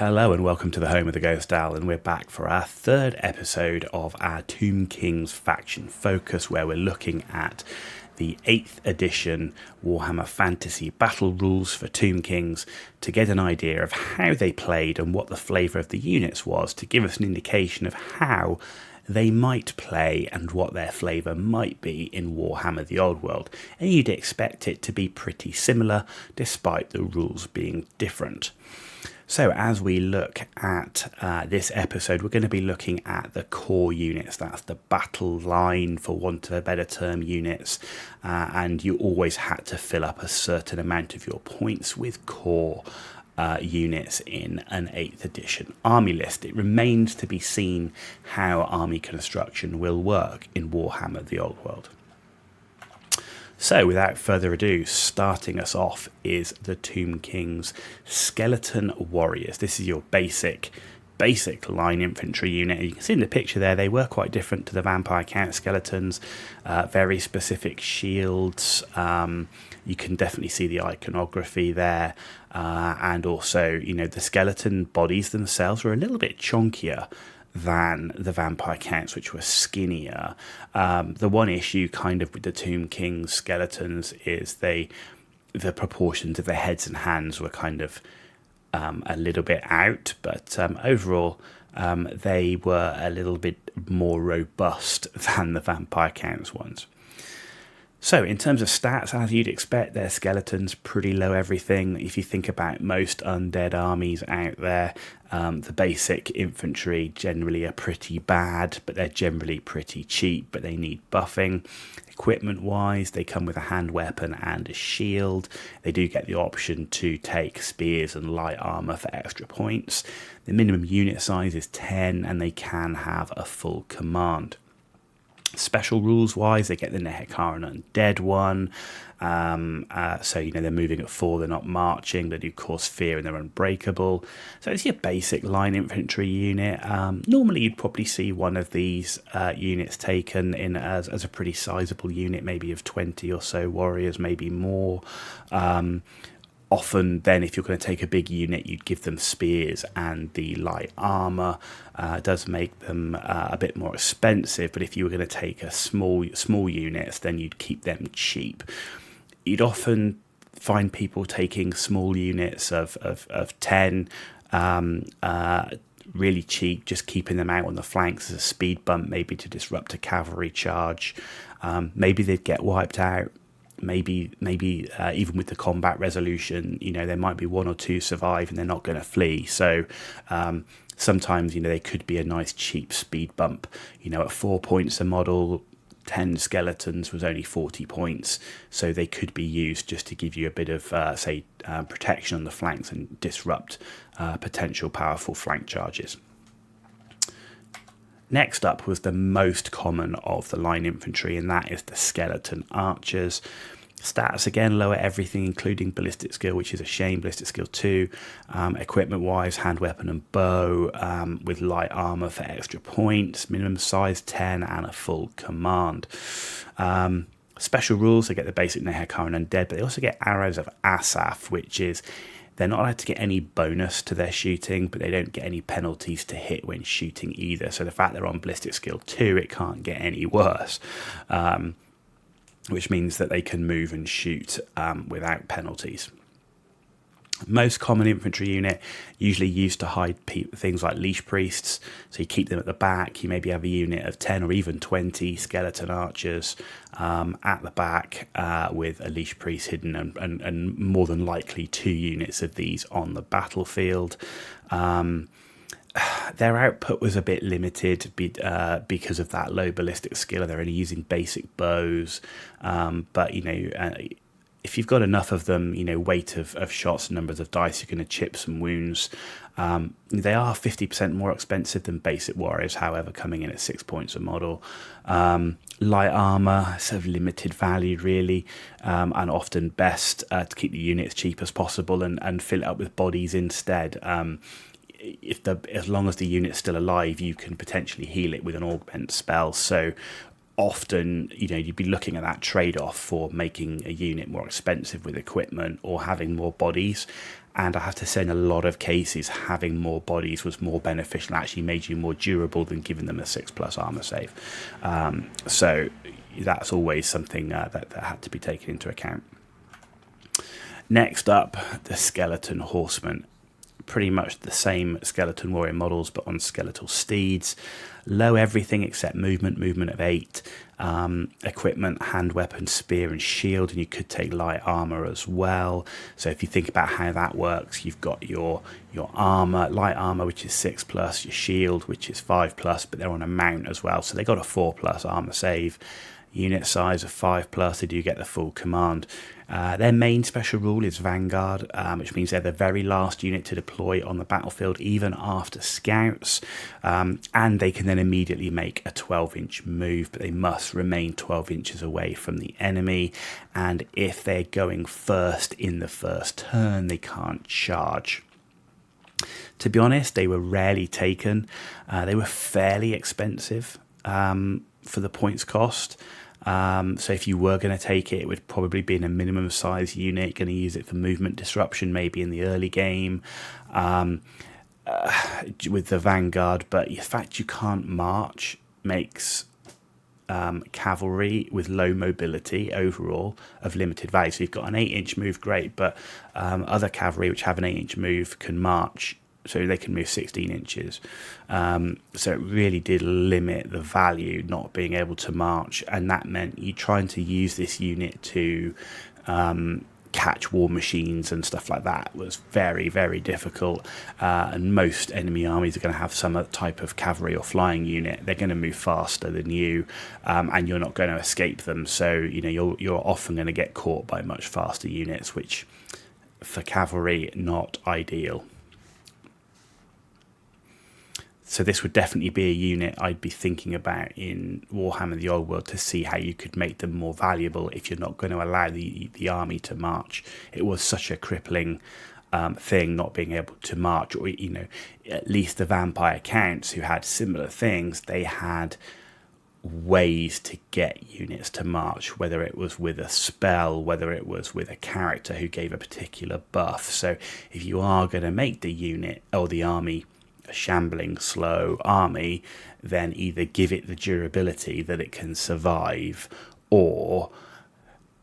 Hello and welcome to the home of the Ghost Owl, and we're back for our third episode of our Tomb Kings faction focus, where we're looking at the 8th edition Warhammer Fantasy battle rules for Tomb Kings to get an idea of how they played and what the flavour of the units was, to give us an indication of how they might play and what their flavour might be in Warhammer The Old World. And you'd expect it to be pretty similar despite the rules being different. So as we look at this episode, we're going to be looking at the core units. That's the battle line, for want of a better term, units. And you always had to fill up a certain amount of your points with core units in an 8th edition army list. It remains to be seen how army construction will work in Warhammer The Old World. So, without further ado, starting us off is the Tomb Kings Skeleton Warriors. This is your basic line infantry unit. You can see in the picture there, they were quite different to the Vampire Count skeletons. Very specific shields. You can definitely see the iconography there. And also, the skeleton bodies themselves were a little bit chunkier than the Vampire Counts, which were skinnier. The one issue kind of with the Tomb Kings skeletons is the proportions of their heads and hands were kind of a little bit out, but overall they were a little bit more robust than the Vampire Counts ones. So in terms of stats, as you'd expect, their skeletons pretty low everything. If you think about most undead armies out there, the basic infantry generally are pretty bad, but they're generally pretty cheap, but they need buffing. Equipment wise, they come with a hand weapon and a shield. They do get the option to take spears and light armor for extra points. The minimum unit size is 10, and they can have a full command. Special rules wise, they get the Nehekaran Undead one. So they're moving at 4, they're not marching, they do cause fear, and they're unbreakable. So it's your basic line infantry unit. Normally you'd probably see one of these units taken in as a pretty sizable unit, maybe of 20 or so warriors, maybe more. Often then, if you're going to take a big unit, you'd give them spears and the light armor. Does make them a bit more expensive, but if you were going to take a small units, then you'd keep them cheap. You'd often find people taking small units of 10, really cheap, just keeping them out on the flanks as a speed bump, maybe to disrupt a cavalry charge. Maybe they'd get wiped out. Maybe even with the combat resolution, there might be 1 or 2 survive and they're not going to flee. So sometimes, they could be a nice cheap speed bump. At 4 points a model, 10 skeletons was only 40 points. So they could be used just to give you a bit of, protection on the flanks and disrupt potential powerful flank charges. Next up was the most common of the line infantry, and that is the skeleton archers. Stats again, lower everything, including ballistic skill, which is a shame. Ballistic skill 2. Equipment wise, hand weapon and bow, with light armor for extra points. Minimum size 10 and a full command. Special rules, they get the basic Nehekaran Undead, but they also get arrows of Asaph, which is, they're not allowed to get any bonus to their shooting, but they don't get any penalties to hit when shooting either. So the fact they're on ballistic skill 2, it can't get any worse, which means that they can move and shoot without penalties. Most common infantry unit, usually used to hide things like leash priests, so you keep them at the back. You maybe have a unit of 10 or even 20 skeleton archers at the back with a leash priest hidden, and more than likely 2 units of these on the battlefield. Their output was a bit limited because of that low ballistic skill. They're only using basic bows, but if you've got enough of them, weight of shots and numbers of dice, you're going to chip some wounds. They are 50% more expensive than basic warriors, however, coming in at 6 points a model. Light armor, sort of limited value really, and often best to keep the unit as cheap as possible and fill it up with bodies instead. As long as the unit's still alive, you can potentially heal it with an augment spell. So often, you'd be looking at that trade-off for making a unit more expensive with equipment or having more bodies. And I have to say, in a lot of cases, having more bodies was more beneficial, actually made you more durable than giving them a 6+ armor save. So that's always something that had to be taken into account. Next up, the Skeleton Horseman. Pretty much the same skeleton warrior models, but on skeletal steeds. Low everything except movement of 8, equipment, hand weapon, spear and shield, and you could take light armor as well. So if you think about how that works, you've got your armor, light armor, which is 6+, your shield, which is 5+, but they're on a mount as well, so they got a 4+ armor save. Unit size of 5+, they do get the full command. Their main special rule is Vanguard, which means they're the very last unit to deploy on the battlefield, even after scouts, and they can then immediately make a 12-inch move, but they must remain 12 inches away from the enemy, and if they're going first in the first turn, they can't charge. To be honest, they were rarely taken. They were fairly expensive for the points cost. So if you were going to take it, it would probably be in a minimum size unit, going to use it for movement disruption maybe in the early game with the Vanguard, but the fact you can't march makes cavalry with low mobility overall of limited value. So you've got an 8-inch move, great, but other cavalry which have an 8-inch move can march, so they can move 16 inches. So it really did limit the value not being able to march, and that meant you trying to use this unit to catch war machines and stuff like that was very, very difficult. And most enemy armies are going to have some type of cavalry or flying unit. They're going to move faster than you, and you're not going to escape them. So you're often going to get caught by much faster units, which for cavalry, not ideal. So this would definitely be a unit I'd be thinking about in Warhammer The Old World to see how you could make them more valuable if you're not going to allow the army to march. It was such a crippling thing not being able to march, or at least the vampire counts who had similar things, they had ways to get units to march, whether it was with a spell, whether it was with a character who gave a particular buff. So if you are going to make the unit or the army a shambling slow army, then either give it the durability that it can survive, or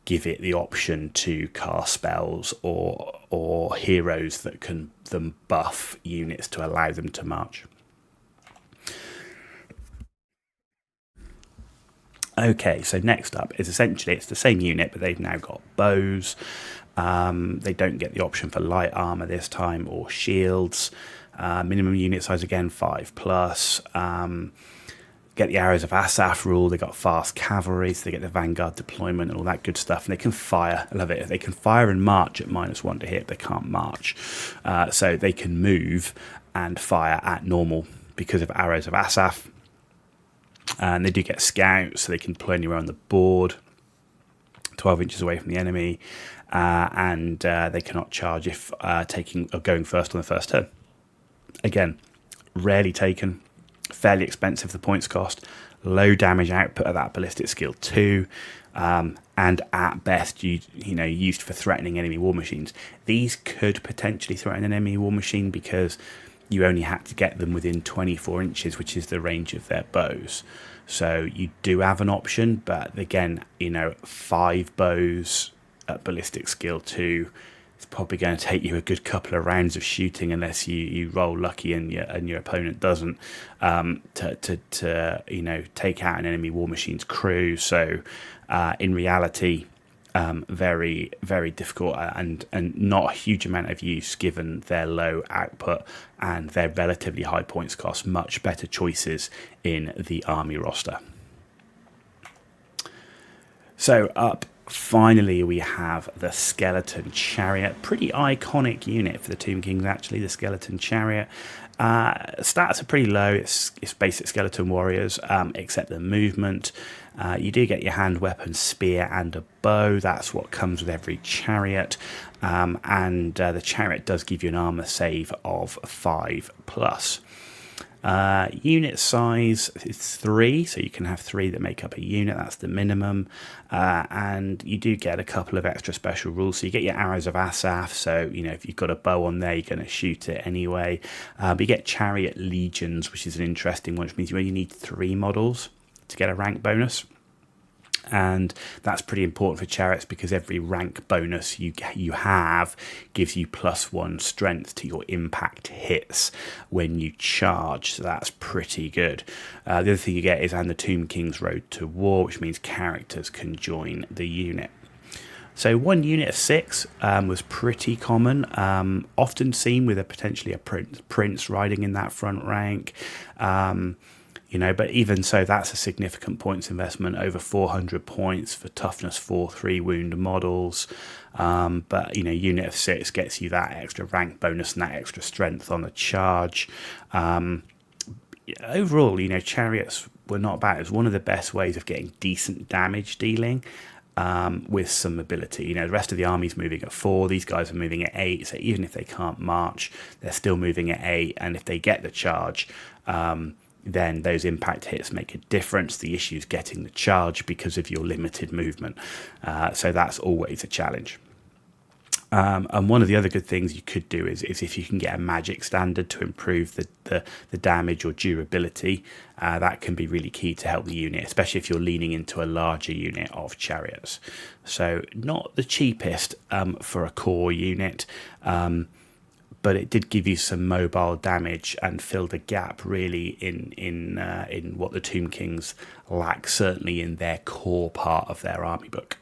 give it the option to cast spells or heroes that can then buff units to allow them to march. Okay, so next up is essentially it's the same unit, but they've now got bows. They don't get the option for light armor this time or shields. Minimum unit size again 5+. Get the arrows of Asaph rule. They got fast cavalry, so they get the Vanguard deployment and all that good stuff. And they can fire. I love it. They can fire and march at -1 to hit. They can't march, so they can move and fire at normal because of arrows of Asaph. And they do get scouts, so they can deploy anywhere on the board, 12 inches away from the enemy, and they cannot charge if taking or going first on the first turn. Again, rarely taken, fairly expensive, the points cost, low damage output of that ballistic skill 2, and at best used for threatening enemy war machines. These could potentially threaten an enemy war machine because you only had to get them within 24 inches, which is the range of their bows. So you do have an option, but again, 5 bows at ballistic skill 2, it's probably going to take you a good couple of rounds of shooting unless you roll lucky and your opponent doesn't, to take out an enemy war machine's crew. So in reality, very, very difficult and not a huge amount of use given their low output and their relatively high points cost. Much better choices in the army roster. So finally, we have the Skeleton Chariot. Pretty iconic unit for the Tomb Kings, actually, the Skeleton Chariot. Stats are pretty low. It's basic skeleton warriors, except the movement. You do get your hand weapon, spear, and a bow. That's what comes with every chariot. And the chariot does give you an armor save of 5+. Unit size is 3, so you can have 3 that make up a unit. That's the minimum. And you do get a couple of extra special rules. So you get your arrows of Asaph. So, if you've got a bow on there, you're going to shoot it anyway. But you get chariot legions, which is an interesting one, which means you only need 3 models to get a rank bonus. And that's pretty important for chariots because every rank bonus you have gives you +1 strength to your impact hits when you charge. So that's pretty good. The other thing you get is and the Tomb King's Road to War, which means characters can join the unit. So 1 unit of 6 was pretty common, often seen with potentially a prince riding in that front rank. But even so, that's a significant points investment, over 400 points for toughness 4, 3 wound models. But unit of 6 gets you that extra rank bonus and that extra strength on a charge. Overall, chariots were not bad. It was one of the best ways of getting decent damage dealing. With some ability. The rest of the army's moving at 4, these guys are moving at 8, so even if they can't march, they're still moving at 8, and if they get the charge, then those impact hits make a difference. The issue is getting the charge because of your limited movement, so that's always a challenge. And one of the other good things you could do is if you can get a magic standard to improve the damage or durability, that can be really key to help the unit, especially if you're leaning into a larger unit of chariots. So not the cheapest for a core unit, but it did give you some mobile damage and filled a gap really in what the Tomb Kings lack, certainly in their core part of their army book.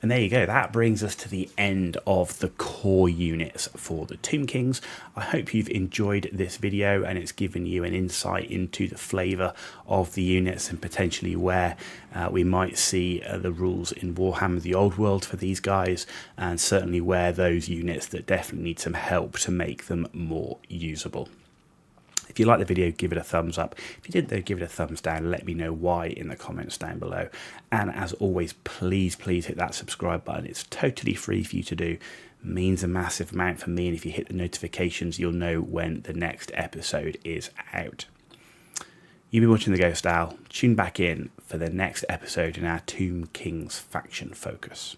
And there you go, that brings us to the end of the core units for the Tomb Kings. I hope you've enjoyed this video and it's given you an insight into the flavour of the units and potentially where we might see the rules in Warhammer The Old World for these guys, and certainly where those units that definitely need some help to make them more usable. If you like the video, give it a thumbs up. If you didn't, though, give it a thumbs down. Let me know why in the comments down below. And as always, please hit that subscribe button. It's totally free for you to do. It means a massive amount for me. And if you hit the notifications, you'll know when the next episode is out. You've been watching The Ghost Owl. Tune back in for the next episode in our Tomb Kings faction focus.